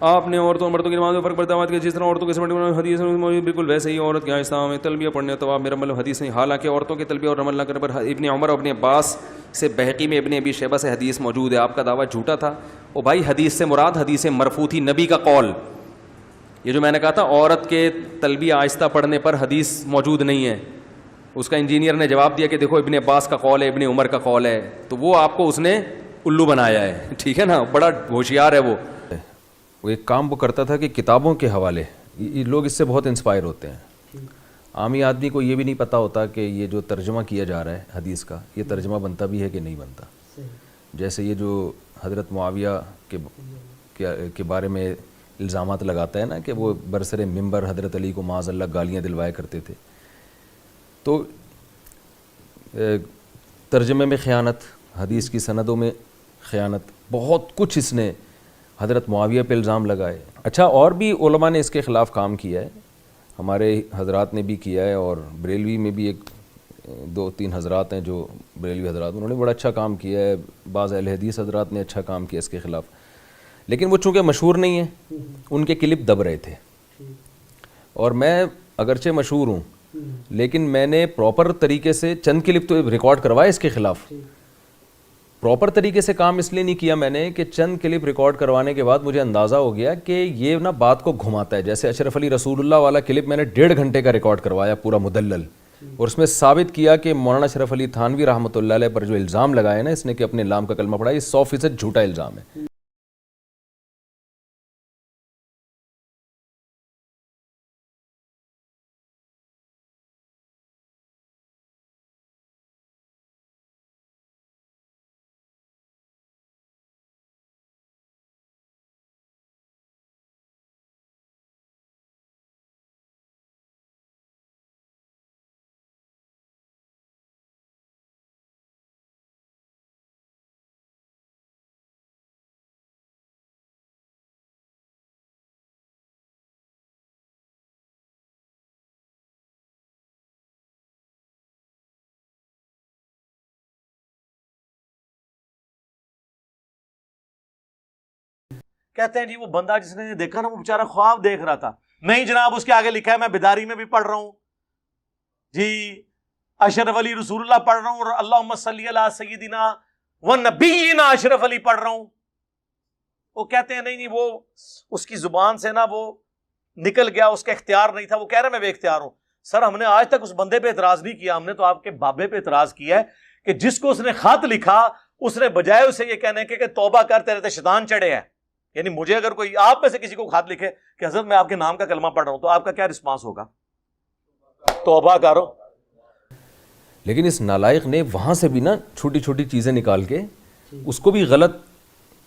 آپ نے عورتوں اور مردوں کی نماز میں فرق برتاوات کے جس طرح عورتوں کے سمجھ میں حدیث میں بالکل ویسے ہی عورت کے آہستہ میں تلبیہ پڑھنے تو آپ میرا مطلب حدیث نہیں. حالانکہ عورتوں کے تلبیہ اور رمل نہ کرنے پر ابن عمر اور ابن عباس سے بحقی میں ابن ابی شیبہ سے حدیث موجود ہے. آپ کا دعویٰ جھوٹا تھا. او بھائی حدیث سے مراد حدیث مرفوع تھی, نبی کا قول. یہ جو میں نے کہا تھا عورت کے تلبیہ آہستہ پڑھنے پر حدیث موجود نہیں ہے, اس کا انجینئر نے جواب دیا کہ دیکھو ابن عباس کا قول ہے, ابن عمر کا قول ہے. تو وہ آپ کو اس نے الو بنایا ہے, ٹھیک ہے نا, بڑا ہوشیار ہے وہ. ایک کام وہ کرتا تھا کہ کتابوں کے حوالے لوگ اس سے بہت انسپائر ہوتے ہیں. عامی آدمی کو یہ بھی نہیں پتہ ہوتا کہ یہ جو ترجمہ کیا جا رہا ہے حدیث کا, یہ ترجمہ بنتا بھی ہے کہ نہیں بنتا. جیسے یہ جو حضرت معاویہ کے بارے میں الزامات لگاتا ہے نا کہ وہ برسر منبر حضرت علی کو معاذ اللہ گالیاں دلوایا کرتے تھے. تو ترجمے میں خیانت, حدیث کی سندوں میں خیانت, بہت کچھ اس نے حضرت معاویہ پہ الزام لگائے. اچھا, اور بھی علماء نے اس کے خلاف کام کیا ہے, ہمارے حضرات نے بھی کیا ہے, اور بریلوی میں بھی ایک 2-3 حضرات ہیں جو بریلوی حضرات, انہوں نے بڑا اچھا کام کیا ہے. بعض اہل حدیث حضرات نے اچھا کام کیا اس کے خلاف, لیکن وہ چونکہ مشہور نہیں ہیں, ان کے کلپ دب رہے تھے. اور میں اگرچہ مشہور ہوں لیکن میں نے پراپر طریقے سے چند کلپ تو ریکارڈ کروائے اس کے خلاف. پراپر طریقے سے کام اس لیے نہیں کیا میں نے کہ چند کلپ ریکارڈ کروانے کے بعد مجھے اندازہ ہو گیا کہ یہ نا بات کو گھماتا ہے. جیسے اشرف علی رسول اللہ والا کلپ میں نے 1.5 گھنٹے کا ریکارڈ کروایا پورا مدلل, اور اس میں ثابت کیا کہ مولانا اشرف علی تھانوی رحمۃ اللہ علیہ پر جو الزام لگائے نا اس نے کہ اپنے نام کا کلمہ پڑھا, یہ 100% جھوٹا الزام ہے. کہتے ہیں جی وہ بندہ جس نے دیکھا نا وہ بیچارہ خواب دیکھ رہا تھا. نہیں جناب, اس کے آگے لکھا ہے میں بیداری میں بھی پڑھ رہا ہوں جی, اشرف علی رسول اللہ پڑھ رہا ہوں, اور اللہم صلی علی سیدنا و نبینا اشرف علی پڑھ رہا ہوں. وہ کہتے ہیں نہیں وہ اس کی زبان سے نا وہ نکل گیا, اس کا اختیار نہیں تھا. وہ کہہ رہا ہے میں بے اختیار ہوں. سر ہم نے آج تک اس بندے پہ اعتراض نہیں کیا, ہم نے تو آپ کے بابے پہ اعتراض کیا ہے کہ جس کو اس نے خط لکھا اس نے بجائے اسے یہ کہنے کہ توبہ کر تیرے تے شیطان چڑھے ہیں. یعنی مجھے اگر کوئی آپ میں سے کسی کو خط لکھے کہ حضرت میں آپ کے نام کا کلمہ پڑھ رہا ہوں, تو آپ کا کیا رسپانس ہوگا؟ توبہ کرو. لیکن اس نالائق نے وہاں سے بھی نا چھوٹی چھوٹی چیزیں نکال کے اس کو بھی غلط,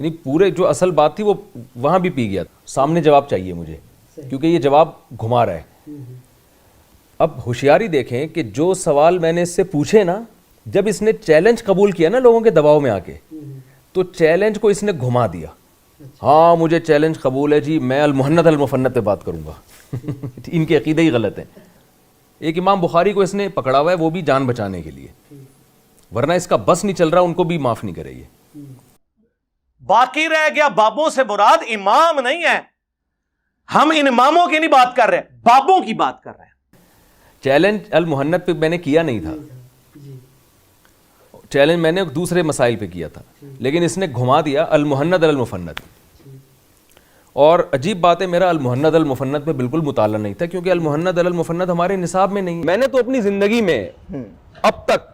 یعنی پورے جو اصل بات تھی وہ وہاں بھی پی گیا. سامنے جواب چاہیے مجھے کیونکہ یہ جواب گھما رہا ہے. اب ہوشیاری دیکھیں کہ جو سوال میں نے اس سے پوچھے نا, جب اس نے چیلنج قبول کیا نا لوگوں کے دباؤ میں آ کے, تو چیلنج کو اس نے گھما دیا. ہاں مجھے چیلنج قبول ہے جی, میں المحنت المفنت پہ بات کروں گا. ان کے عقیدے ہی غلط ہیں. ایک امام بخاری کو اس نے پکڑا ہوا ہے, وہ بھی جان بچانے کے لیے, ورنہ اس کا بس نہیں چل رہا, ان کو بھی معاف نہیں کرے. یہ باقی رہ گیا بابوں سے مراد امام نہیں ہے. ہم ان اماموں کی نہیں بات کر رہے, بابوں کی بات کر رہے ہیں. چیلنج المحنت پہ میں نے کیا نہیں تھا, چیلنج میں نے دوسرے مسائل پہ کیا تھا, لیکن اس نے گھما دیا المحنت المفنت. اور عجیب بات ہے, میرا المحنت المفنت میں بالکل مطالعہ نہیں تھا, کیونکہ المحنت المفنت ہمارے نصاب میں نہیں. میں نے تو اپنی زندگی میں اب تک,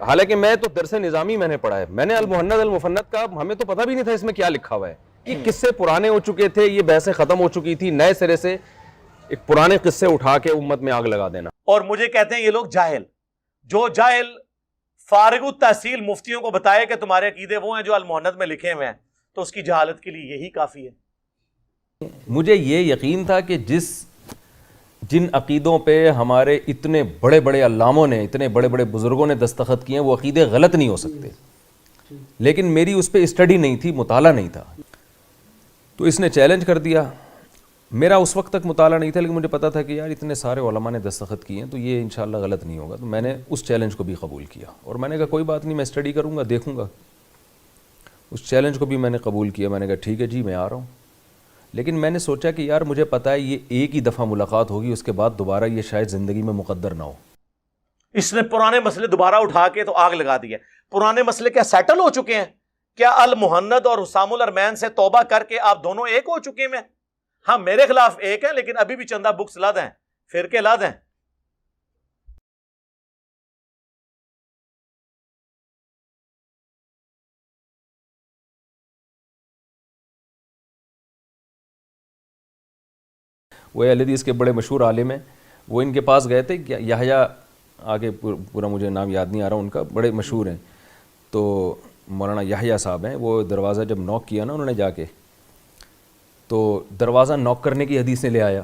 حالانکہ میں تو درس نظامی میں نے پڑھا ہے, میں نے المحنت المفنت کا ہمیں تو پتہ بھی نہیں تھا اس میں کیا لکھا ہوا ہے. یہ قصے پرانے ہو چکے تھے, یہ بحثیں ختم ہو چکی تھی, نئے سرے سے ایک پرانے قصے اٹھا کے امت میں آگ لگا دینا. اور مجھے کہتے ہیں یہ لوگ جاہل, جو جاہل فارغ التحصیل مفتیوں کو بتائے کہ تمہارے عقیدے وہ ہیں جو المحنت میں لکھے ہوئے ہیں, تو اس کی جہالت کے لیے یہی کافی ہے. مجھے یہ یقین تھا کہ جن عقیدوں پہ ہمارے اتنے بڑے بڑے علاموں نے, اتنے بڑے بڑے بزرگوں نے دستخط کیے ہیں, وہ عقیدے غلط نہیں ہو سکتے, لیکن میری اس پہ اسٹڈی نہیں تھی, مطالعہ نہیں تھا. تو اس نے چیلنج کر دیا. میرا اس وقت تک مطالعہ نہیں تھا, لیکن مجھے پتا تھا کہ یار اتنے سارے علماء نے دستخط کیے ہیں تو یہ انشاءاللہ غلط نہیں ہوگا. تو میں نے اس چیلنج کو بھی قبول کیا, اور میں نے کہا کوئی بات نہیں, میں اسٹڈی کروں گا, دیکھوں گا. اس چیلنج کو بھی میں نے قبول کیا. میں نے کہا ٹھیک ہے جی, میں آ رہا ہوں. لیکن میں نے سوچا کہ یار مجھے پتہ ہے یہ ایک ہی دفعہ ملاقات ہوگی، اس کے بعد دوبارہ یہ شاید زندگی میں مقدر نہ ہو. اس نے پرانے مسئلے دوبارہ اٹھا کے تو آگ لگا دی ہے. پرانے مسئلے کیا سیٹل ہو چکے ہیں؟ کیا المہند اور حسام الارمین سے توبہ کر کے آپ دونوں ایک ہو چکے ہیں؟ ہاں میرے خلاف ایک ہے، لیکن ابھی بھی چندہ بکس لد ہیں، فرقے لد ہیں. وہ اہل حدیث کے بڑے مشہور عالم ہیں، وہ ان کے پاس گئے تھے، یحییٰ آگے پورا مجھے نام یاد نہیں آ رہا ان کا، بڑے مشہور ہیں. تو مولانا یحییٰ صاحب ہیں، وہ دروازہ جب نوک کیا نا انہوں نے جا کے، تو دروازہ نوک کرنے کی حدیثیں لے آیا.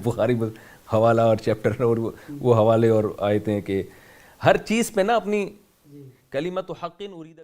بخاری حوالہ اور چیپٹر اور وہ حوالے اور آیتیں ہیں کہ ہر چیز پہ نا اپنی کلمت حق ارید.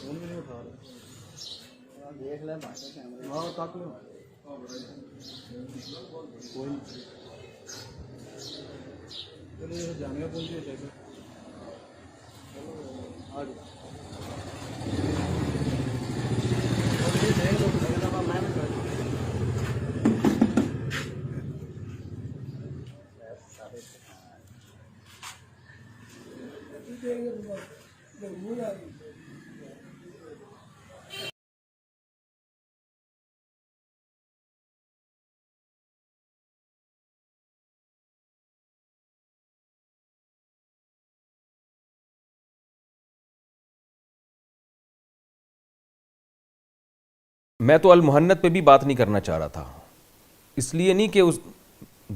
فون بھی نہیں اٹھا رہا، دیکھ لیں تک لو کوئی چلیے جامعہ پہنچیے چاہیے آ جاؤ. میں تو المہند پہ بھی بات نہیں کرنا چاہ رہا تھا، اس لیے نہیں کہ اس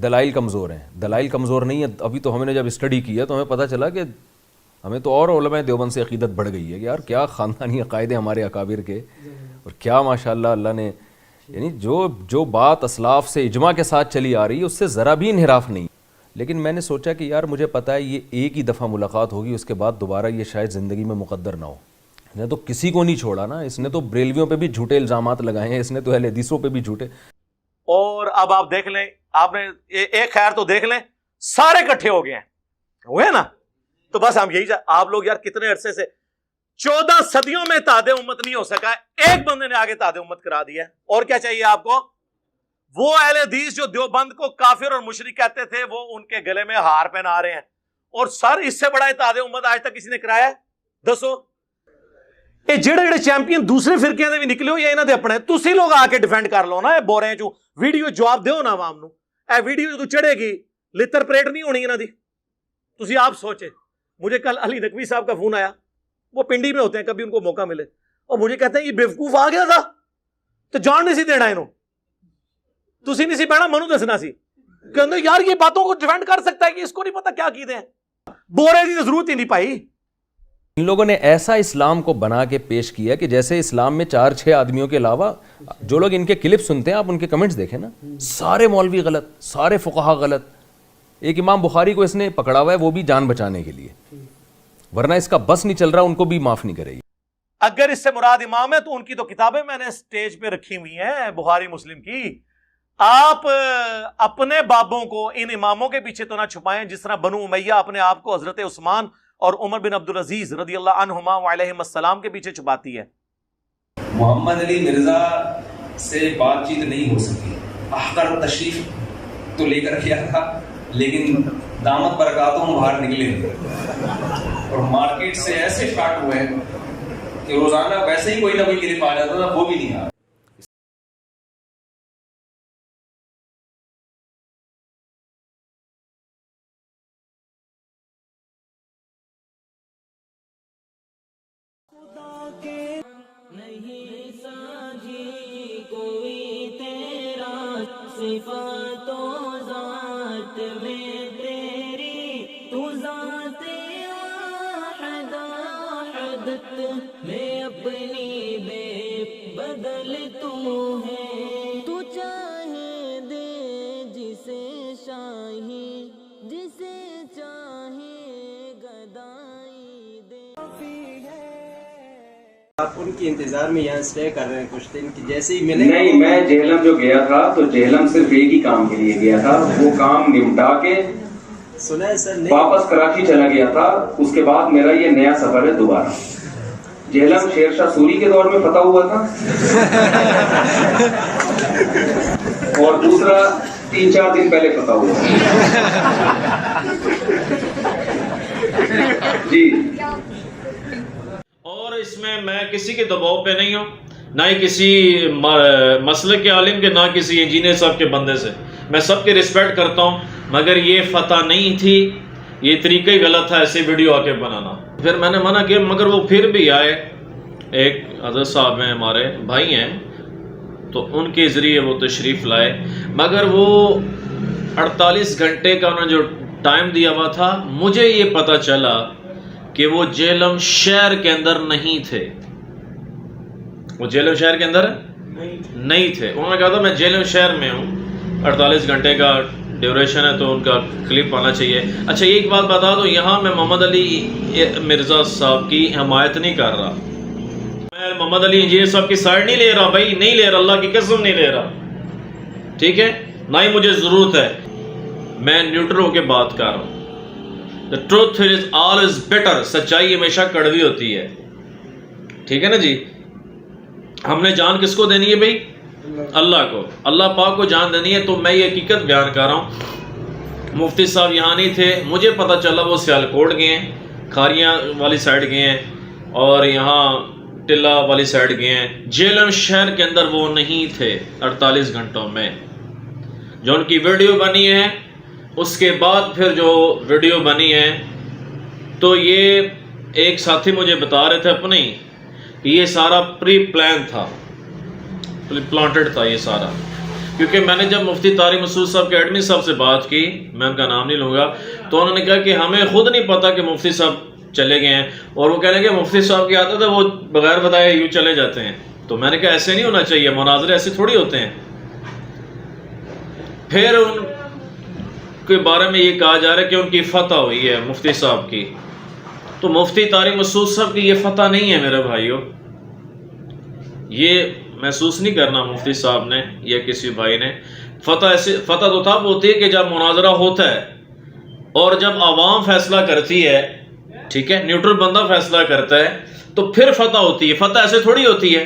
دلائل کمزور ہیں، دلائل کمزور نہیں ہے. ابھی تو ہم نے جب اسٹڈی کیا تو ہمیں پتہ چلا کہ ہمیں تو اور علماء دیوبند سے عقیدت بڑھ گئی ہے کہ یار کیا خاندانی عقائد ہیں ہمارے اکابر کے، اور کیا ماشاءاللہ اللہ نے یعنی جو بات اسلاف سے اجماع کے ساتھ چلی آ رہی ہے اس سے ذرا بھی انحراف نہیں. لیکن میں نے سوچا کہ یار مجھے پتہ ہے یہ ایک ہی دفعہ ملاقات ہوگی، اس کے بعد دوبارہ یہ شاید زندگی میں مقدر نہ ہو. اس نے تو کسی کو نہیں چھوڑا نا، اس نے تو بریلویوں پہ بھی جھوٹے الزامات لگائے ہیں، اس نے تو اہل حدیثوں پہ بھی جھوٹے. اور اب آپ دیکھ لیں، آپ نے ایک خیر تو دیکھ لیں، سارے اکٹھے ہو گئے ہیں، ہوئے نا. تو بس ہم یہی آپ لوگ یار کتنے عرصے سے 14 صدیوں میں اتحاد امت نہیں ہو سکا، ایک بندے نے آگے اتحاد امت کرا دیا. اور کیا چاہیے آپ کو؟ وہ اہل حدیث جو دیوبند کو کافر اور مشرک کہتے تھے وہ ان کے گلے میں ہار پہنا رہے ہیں. اور سر اس سے بڑا اتحاد امت آج تک کسی نے کرایا؟ دسو. یہ جڑے چیمپئن دوسرے فرقے دے بھی نکلے ہو یا انہاں دے اپنے، تسی لوگ آ کے ڈیفینڈ کر لو نا. اے بورے چوں ویڈیو جواب دیو نا عوام نو. اے ویڈیو تو چڑھے گی لتر پریٹ نہیں ہونی انہاں دی. تسی آپ سوچے. مجھے کل علی نقوی صاحب کا فون آیا، وہ پنڈی میں ہوتے ہیں، کبھی ان کو موقع ملے، اور مجھے کہتے ہیں یہ بیوقوف آ گیا تھا تو جان نہیں سی دینا انہوں، تسی نہیں سی بہنا منو دسنا سی. کہتے یار یہ باتوں کو ڈیفینڈ کر سکتا ہے کہ اس کو نہیں پتا کیا کیتے ہیں. بورے دی ضرورت ہی نہیں پائی. ان لوگوں نے ایسا اسلام کو بنا کے پیش کیا کہ جیسے اسلام میں 4-6 آدمیوں کے علاوہ جو لوگ ان کے کلپ سنتے ہیں آپ ان کے کمنٹس دیکھیں نا، سارے مولوی غلط، سارے فقہا غلط. ایک امام بخاری کو اس نے پکڑا ہوا ہے وہ بھی جان بچانے کے لیے، ورنہ اس کا بس نہیں چل رہا، ان کو بھی معاف نہیں کرے گی. اگر اس سے مراد امام ہے تو ان کی تو کتابیں میں نے سٹیج پہ رکھی ہوئی ہیں بخاری مسلم کی. آپ اپنے بابوں کو ان اماموں کے پیچھے تو نہ چھپائیں جس طرح بنو امیہ اپنے آپ کو حضرت عثمان اور عمر بن عبدالعزیز رضی اللہ عنہما وعلیہم السلام کے پیچھے چھپاتی ہے. محمد علی مرزا سے بات چیت نہیں ہو سکی. احقر تشریف تو لے کر کیا تھا لیکن دامت برکاتوں باہر نکلے اور مارکیٹ سے ایسے اسٹارٹ ہوئے کہ روزانہ ویسے ہی کوئی نہ کوئی کلپ آ جاتا تھا، وہ بھی نہیں آ. نہیں ساجی کوئی تیرا صفات و ذات میں تیری، تو ذات واحد وحدت میں اپنی بے بدل تو ہے. تو چاہے دے جسے شاہی، جسے چاہے گدائی دے. آپ ان کے انتظار میں یہاں اسٹے کر رہے ہیں کچھ دن کی، جیسے ہی ملے. نہیں، میں جہلم جو گیا تھا تو جہلم صرف ایک ہی کام کے لیے گیا تھا، وہ کام نمٹا کے سنا ہے سر، واپس کراچی چلا گیا تھا. اس کے بعد میرا یہ نیا سفر ہے دوبارہ. جہلم شیر شاہ سوری کے دور میں فتح ہوا تھا اور دوسرا 3-4 دن پہلے فتح ہوا. جی. اور اس میں کسی کے دباؤ پہ نہیں ہوں، نہ ہی کسی مسلک کے عالم کے، نہ کسی انجینئر صاحب کے بندے سے. میں سب کے رسپیکٹ کرتا ہوں، مگر یہ فتح نہیں تھی، یہ طریقہ ہی غلط تھا ایسے ویڈیو آ کے بنانا. پھر میں نے منع کیا، مگر وہ پھر بھی آئے. ایک حضرت صاحب ہیں ہمارے بھائی ہیں، تو ان کے ذریعے وہ تشریف لائے. مگر وہ 48 گھنٹے کا انہوں نے جو ٹائم دیا ہوا تھا، مجھے یہ پتہ چلا کہ وہ جہلم شہر کے اندر نہیں تھے. وہ جہلم شہر کے اندر نہیں تھے. انہوں نے کہا تھا میں جہلم شہر میں ہوں، 48 گھنٹے کا ڈیوریشن ہے تو ان کا کلپ آنا چاہیے. اچھا ایک بات بتا دو، یہاں میں محمد علی مرزا صاحب کی حمایت نہیں کر رہا، میں محمد علی انجینئر صاحب کی سائڈ نہیں لے رہا بھائی، نہیں لے رہا، اللہ کی قسم نہیں لے رہا، ٹھیک ہے، نہ ہی مجھے ضرورت ہے. میں نیوٹرل ہو کے بات کر رہا ہوں. The truth is always bitter. سچائی ہمیشہ کڑوی ہوتی ہے، ٹھیک ہے نا جی. ہم نے جان کس کو دینی ہے بھائی؟ اللہ کو، اللہ پاک کو جان دینی ہے. تو میں یہ حقیقت بیان کر رہا ہوں. مفتی صاحب یہاں نہیں تھے، مجھے پتہ چلا وہ سیالکوٹ گئے ہیں، کھاریاں والی سائڈ گئے ہیں، اور یہاں ٹلہ والی سائڈ گئے ہیں. جہلم شہر کے اندر وہ نہیں تھے 48 گھنٹوں میں. جو ان کی ویڈیو بنی ہے، اس کے بعد پھر جو ویڈیو بنی ہے، تو یہ ایک ساتھی مجھے بتا رہے تھے اپنے ہی کہ یہ سارا پری پلان تھا، پلانٹڈ تھا یہ سارا. کیونکہ میں نے جب مفتی طارق مسعود صاحب کے ایڈمن صاحب سے بات کی، میں ان کا نام نہیں لوں گا، تو انہوں نے کہا کہ ہمیں خود نہیں پتا کہ مفتی صاحب چلے گئے ہیں، اور وہ کہنے کہ مفتی صاحب کی عادت ہے وہ بغیر بتائے یوں چلے جاتے ہیں. تو میں نے کہا ایسے نہیں ہونا چاہیے، مناظرے ایسے تھوڑی ہوتے ہیں. پھر ان کے بارے میں یہ کہا جا رہا ہے کہ ان کی فتح ہوئی ہے مفتی صاحب کی. تو مفتی طارق مسعود صاحب کی یہ فتح نہیں ہے میرے بھائیوں. یہ محسوس نہیں کرنا مفتی صاحب نے یا کسی بھائی نے. فتح تو تب ہوتی ہے کہ جب مناظرہ ہوتا ہے اور جب عوام فیصلہ کرتی ہے، ٹھیک ہے، نیوٹرل بندہ فیصلہ کرتا ہے تو پھر فتح ہوتی ہے. فتح ایسے تھوڑی ہوتی ہے.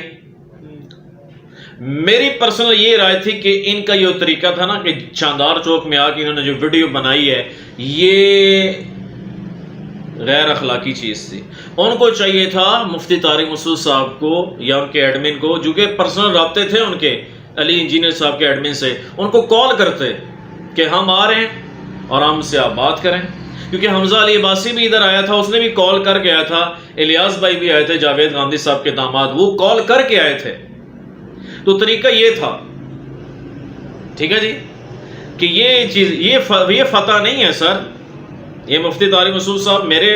میری پرسنل یہ رائے تھی کہ ان کا یہ طریقہ تھا نا کہ شاندار چوک میں آ کے انہوں نے جو ویڈیو بنائی ہے، یہ غیر اخلاقی چیز تھی. ان کو چاہیے تھا مفتی طارق مسعود صاحب کو یا ان کے ایڈمن کو، جو کہ پرسنل رابطے تھے ان کے علی انجینئر صاحب کے ایڈمن سے، ان کو کال کرتے کہ ہم آ رہے ہیں اور ہم سے آپ بات کریں. کیونکہ حمزہ علی عباسی بھی ادھر آیا تھا، اس نے بھی کال کر کے آیا تھا. الیاس بھائی بھی آئے تھے، جاوید گاندھی صاحب کے داماد، وہ کال کر کے آئے تھے. تو طریقہ یہ تھا، ٹھیک ہے جی، کہ یہ چیز یہ فتح نہیں ہے سر. یہ مفتی طارق مسعود صاحب میرے